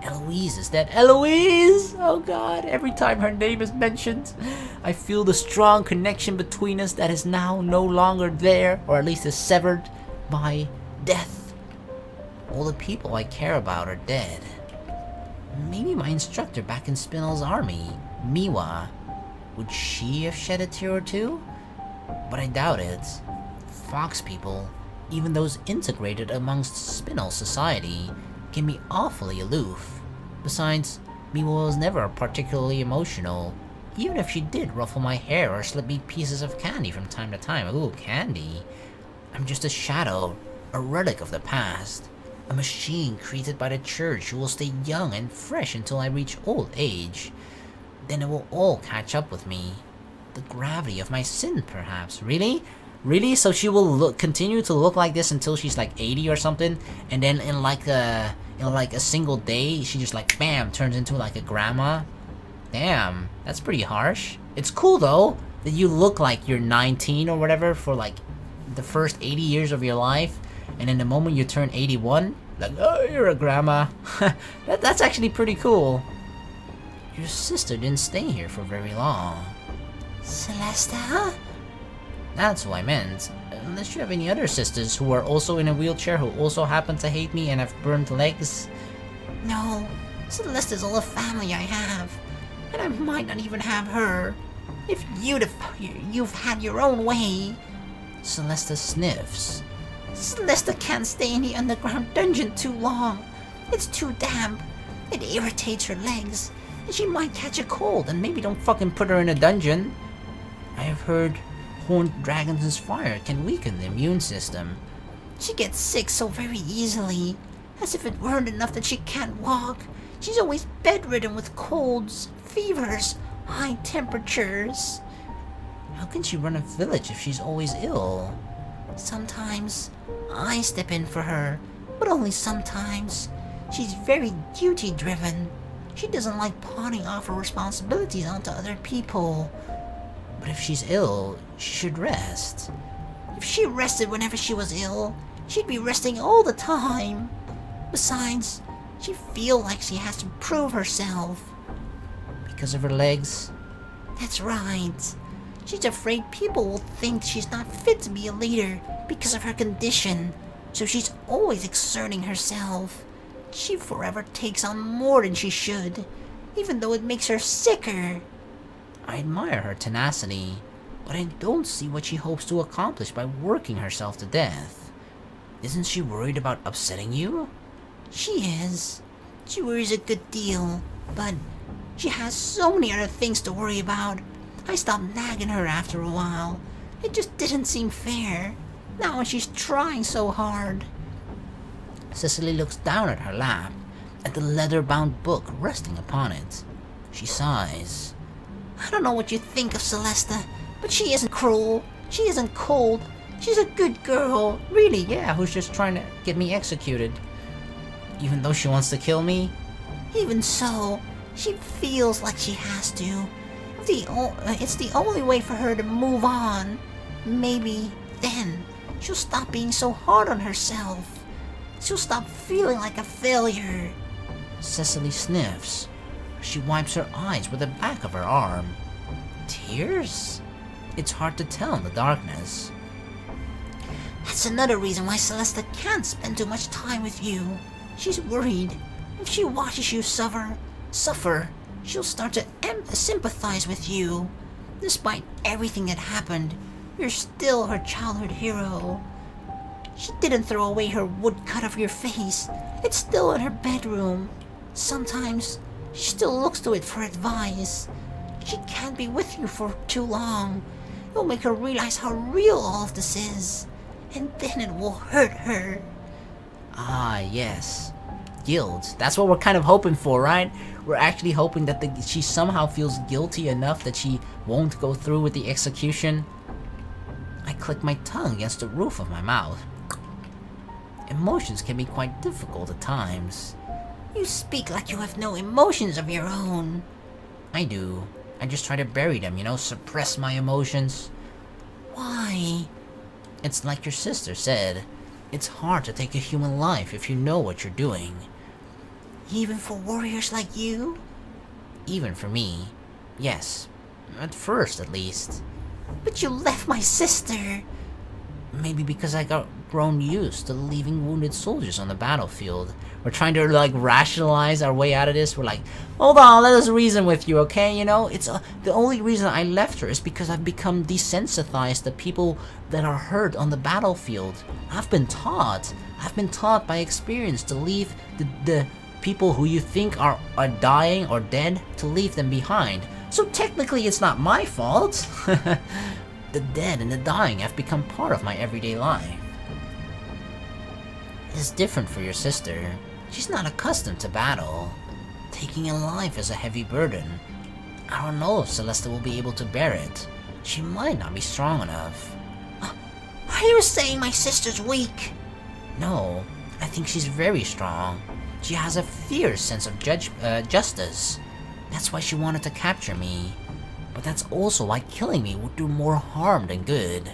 Eloise is dead. Eloise! Oh god, every time her name is mentioned, I feel the strong connection between us that is now no longer there, or at least is severed by death. All the people I care about are dead. Maybe my instructor back in Spinel's army, Miwa, would she have shed a tear or two? But I doubt it. Fox people, even those integrated amongst Spinel society, can be awfully aloof. Besides, Miwa was never particularly emotional, even if she did ruffle my hair or slip me pieces of candy from time to time. Ooh, candy. I'm just a shadow, a relic of the past. A machine created by the church who will stay young and fresh until I reach old age. Then it will all catch up with me. The gravity of my sin, perhaps. Really? Really? So she will continue to look like this until she's like 80 or something, and then in like a single day, she just like bam turns into like a grandma? Damn, that's pretty harsh. It's cool though that you look like you're 19 or whatever for like the first 80 years of your life, and then the moment you turn 81, like, oh, you're a grandma. That's actually pretty cool. Your sister didn't stay here for very long. Celesta? That's what I meant. Unless you have any other sisters who are also in a wheelchair who also happen to hate me and have burned legs. No, Celesta's all the family I have. And I might not even have her. If you've had your own way. Celesta sniffs. Celesta can't stay in the underground dungeon too long. It's too damp. It irritates her legs. And she might catch a cold, and maybe don't fucking put her in a dungeon. I have heard horned dragons' fire can weaken the immune system. She gets sick so very easily. As if it weren't enough that she can't walk. She's always bedridden with colds, fevers, high temperatures. How can she run a village if she's always ill? Sometimes I step in for her, but only sometimes. She's very duty-driven. She doesn't like pawning off her responsibilities onto other people. But if she's ill, she should rest. If she rested whenever she was ill, she'd be resting all the time. Besides, she feels like she has to prove herself. Because of her legs? That's right. She's afraid people will think she's not fit to be a leader because of her condition, so she's always exerting herself. She forever takes on more than she should, even though it makes her sicker. I admire her tenacity, but I don't see what she hopes to accomplish by working herself to death. Isn't she worried about upsetting you? She is. She worries a good deal, but she has so many other things to worry about. I stopped nagging her after a while. It just didn't seem fair. Now she's trying so hard. Cecily looks down at her lap, at the leather-bound book resting upon it. She sighs. I don't know what you think of Celesta, but she isn't cruel. She isn't cold. She's a good girl. Really, yeah, who's just trying to get me executed. Even though she wants to kill me? Even so, she feels like she has to. It's the only way for her to move on. Maybe then she'll stop being so hard on herself. She'll stop feeling like a failure. Cecily sniffs. She wipes her eyes with the back of her arm. Tears? It's hard to tell in the darkness. That's another reason why Celesta can't spend too much time with you. She's worried. If she watches you suffer, she'll start to sympathize with you. Despite everything that happened, you're still her childhood hero. She didn't throw away her woodcut of your face. It's still in her bedroom. Sometimes she still looks to it for advice. She can't be with you for too long. It'll make her realize how real all of this is. And then it will hurt her. Ah, yes. Guilt. That's what we're kind of hoping for, right? We're actually hoping that she somehow feels guilty enough that she won't go through with the execution. I click my tongue against the roof of my mouth. Emotions can be quite difficult at times. You speak like you have no emotions of your own. I do. I just try to bury them, suppress my emotions. Why? It's like your sister said. It's hard to take a human life if you know what you're doing. Even for warriors like you? Even for me. Yes. At first, at least. But you left my sister. Maybe because I got grown used to leaving wounded soldiers on the battlefield. We're trying to, rationalize our way out of this. We're like, hold on, let us reason with you, okay? It's the only reason I left her is because I've become desensitized to people that are hurt on the battlefield. I've been taught by experience to leave the people who you think are dying or dead, to leave them behind. So technically it's not my fault. The dead and the dying have become part of my everyday life. It's different for your sister. She's not accustomed to battle. Taking a life is a heavy burden. I don't know if Celesta will be able to bear it. She might not be strong enough. Are you saying my sister's weak? No, I think she's very strong. She has a fierce sense of justice. That's why she wanted to capture me. But that's also why killing me would do more harm than good.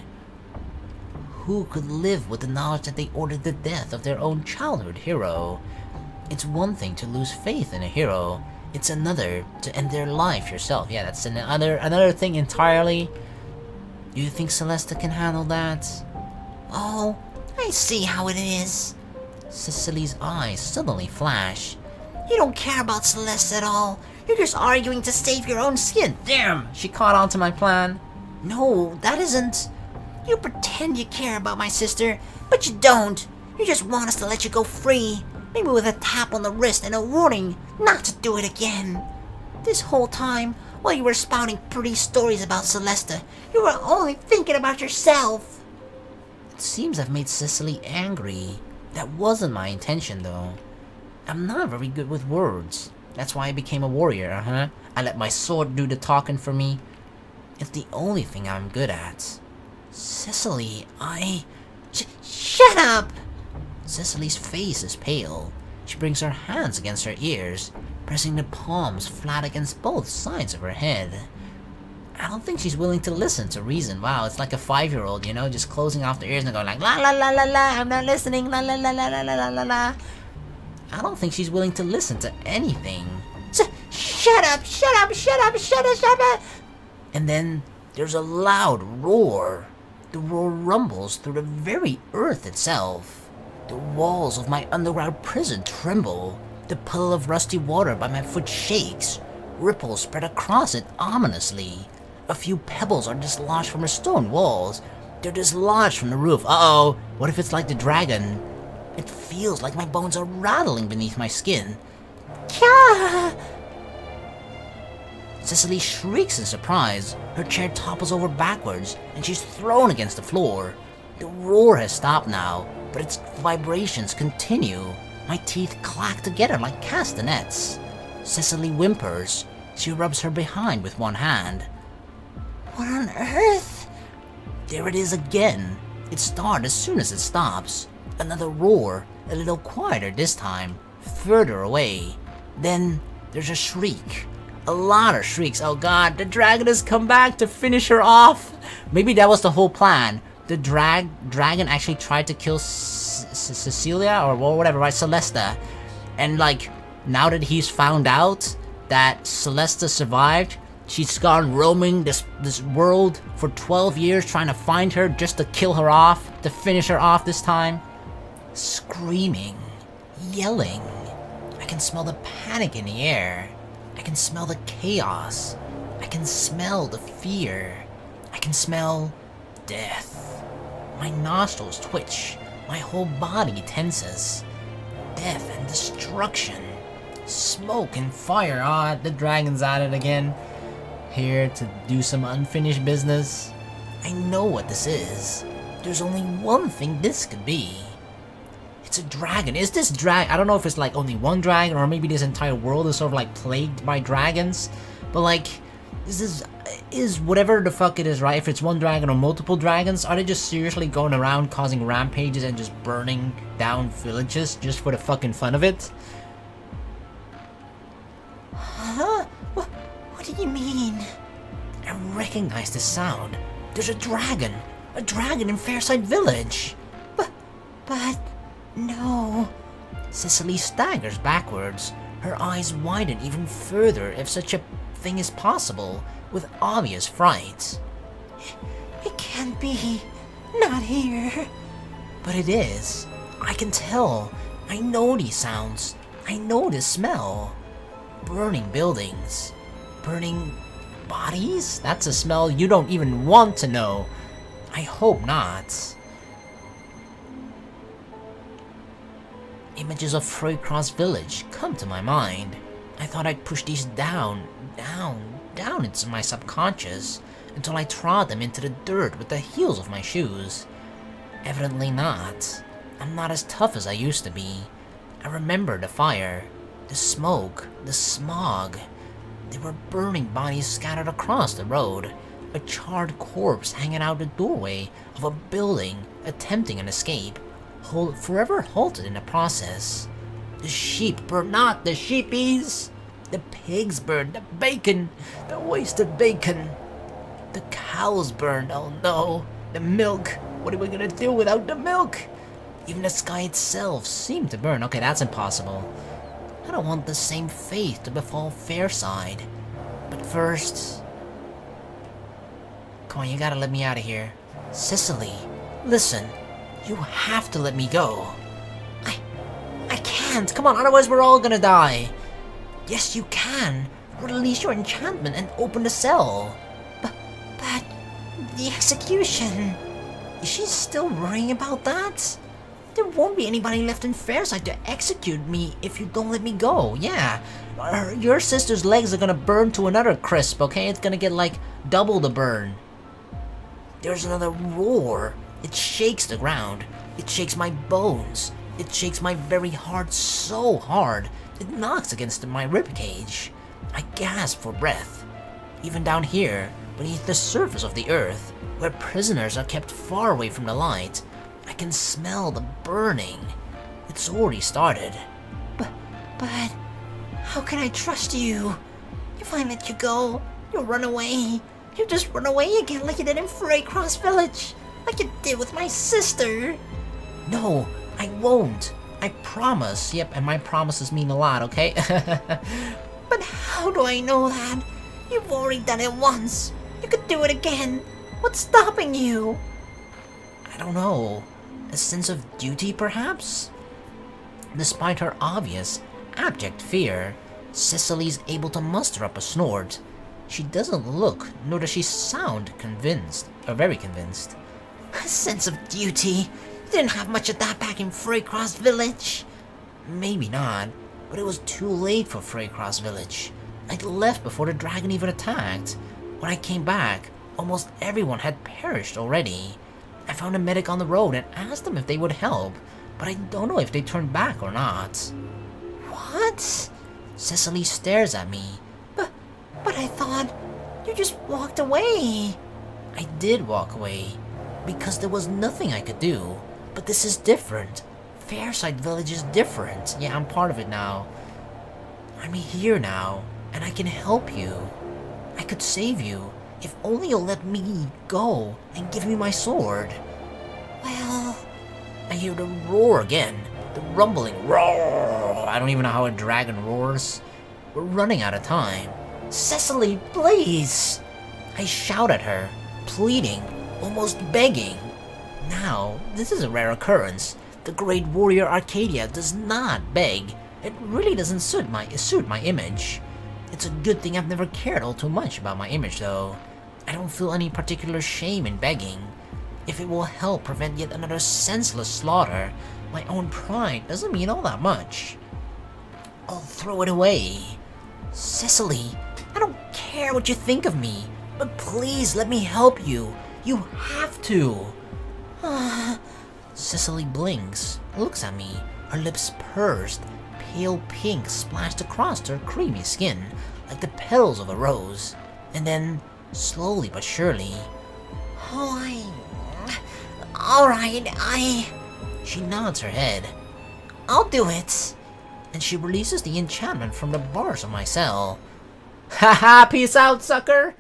Who could live with the knowledge that they ordered the death of their own childhood hero? It's one thing to lose faith in a hero. It's another to end their life yourself. Yeah, that's another thing entirely. Do you think Celesta can handle that? Oh, I see how it is. Cecily's eyes suddenly flash. You don't care about Celeste at all. You're just arguing to save your own skin. Damn, she caught on to my plan. No, that isn't. You pretend you care about my sister, but you don't. You just want us to let you go free. Maybe with a tap on the wrist and a warning not to do it again. This whole time, while you were spouting pretty stories about Celesta, you were only thinking about yourself. It seems I've made Cecily angry. That wasn't my intention, though. I'm not very good with words. That's why I became a warrior, huh? I let my sword do the talking for me. It's the only thing I'm good at. Cecily, Shut up! Cecily's face is pale. She brings her hands against her ears, pressing the palms flat against both sides of her head. I don't think she's willing to listen to reason. Wow, it's like a 5-year-old, you know, just closing off their ears and going like, la la la la la, I'm not listening, la la la la la la la la. I don't think she's willing to listen to anything. Shut up, shut up, shut up, shut up, shut up! And then there's a loud roar. The roar rumbles through the very earth itself. The walls of my underground prison tremble. The puddle of rusty water by my foot shakes. Ripples spread across it ominously. A few pebbles are dislodged from the stone walls. They're dislodged from the roof. Uh-oh, what if it's like the dragon? It feels like my bones are rattling beneath my skin. Kya! Cecily shrieks in surprise. Her chair topples over backwards, and she's thrown against the floor. The roar has stopped now, but its vibrations continue. My teeth clack together like castanets. Cecily whimpers. She rubs her behind with one hand. What on earth? There it is again. It starts as soon as it stops. Another roar, a little quieter this time, further away. Then there's a shriek. A lot of shrieks. Oh god, the dragon has come back to finish her off. Maybe that was the whole plan. The dragon actually tried to kill Cecilia or whatever, right? Celesta. And like, now that he's found out that Celesta survived, she's gone roaming this world for 12 years trying to find her just to kill her off, to finish her off this time. Screaming, yelling. I can smell the panic in the air. I can smell the chaos. I can smell the fear. I can smell death. My nostrils twitch. My whole body tenses. Death and destruction. Smoke and fire. Ah, the dragon's at it again. Here to do some unfinished business. I know what this is. There's only one thing this could be. It's a dragon. Is this I don't know if it's like only one dragon or maybe this entire world is sort of like plagued by dragons. But like, this is whatever the fuck it is, right? If it's one dragon or multiple dragons, are they just seriously going around causing rampages and just burning down villages just for the fucking fun of it? Huh? What do you mean? I recognize the sound. There's a dragon in Freycross Village. But... no. Cecily staggers backwards, her eyes widen even further if such a thing is possible, with obvious fright. It can't be. Not here. But it is. I can tell. I know these sounds. I know this smell. Burning buildings. Burning bodies? That's a smell you don't even want to know. I hope not. Images of Freycross Village come to my mind. I thought I'd push these down into my subconscious until I trod them into the dirt with the heels of my shoes. Evidently not. I'm not as tough as I used to be. I remember the fire, the smoke, the smog. There were burning bodies scattered across the road, a charred corpse hanging out the doorway of a building attempting an escape. Forever halted in the process. The sheep burned, not the sheepies. The pigs burned, the bacon, the wasted bacon. The cows burned, oh no. The milk, what are we gonna do without the milk? Even the sky itself seemed to burn. Okay, that's impossible. I don't want the same fate to befall Fairside. But first... Come on, you gotta let me out of here. Cecily, listen. You have to let me go. I can't. Come on, otherwise we're all gonna die. Yes, you can. Release your enchantment and open the cell. But the execution. Is she still worrying about that? There won't be anybody left in Fairside to execute me if you don't let me go. Yeah. Your sister's legs are gonna burn to another crisp, okay? It's gonna get like double the burn. There's another roar. It shakes the ground. It shakes my bones. It shakes my very heart so hard. It knocks against my ribcage. I gasp for breath. Even down here, beneath the surface of the earth, where prisoners are kept far away from the light, I can smell the burning. It's already started. But how can I trust you? If I let you go, you'll run away. You'll just run away again like you did in Freycross Village, like you did with my sister. No, I won't. I promise. Yep, and my promises mean a lot, okay? But how do I know that? You've already done it once. You could do it again. What's stopping you? I don't know. A sense of duty, perhaps? Despite her obvious, abject fear, Cecily's able to muster up a snort. She doesn't look, nor does she sound convinced, or very convinced. A sense of duty? You didn't have much of that back in Freycross Village. Maybe not, but it was too late for Freycross Village. I'd left before the dragon even attacked. When I came back, almost everyone had perished already. I found a medic on the road and asked them if they would help, but I don't know if they turned back or not. What? Cecily stares at me. But I thought you just walked away. I did walk away, because there was nothing I could do. But this is different. Fairside Village is different. Yeah, I'm part of it now. I'm here now, and I can help you. I could save you, if only you'll let me go and give me my sword. Well... I hear the roar again. The rumbling roar. I don't even know how a dragon roars. We're running out of time. Cecily, please! I shout at her, pleading, almost begging. Now, this is a rare occurrence. The great warrior Arcadia does not beg. It really doesn't suit my image. It's a good thing I've never cared all too much about my image, though. I don't feel any particular shame in begging. If it will help prevent yet another senseless slaughter, my own pride doesn't mean all that much. I'll throw it away. Cecily, I don't care what you think of me, but please let me help you. You have to. Cecily blinks, looks at me, her lips pursed, pale pink splashed across her creamy skin, like the petals of a rose. And then, slowly but surely, Alright, She nods her head. I'll do it. And she releases the enchantment from the bars of my cell. Haha, peace out, sucker!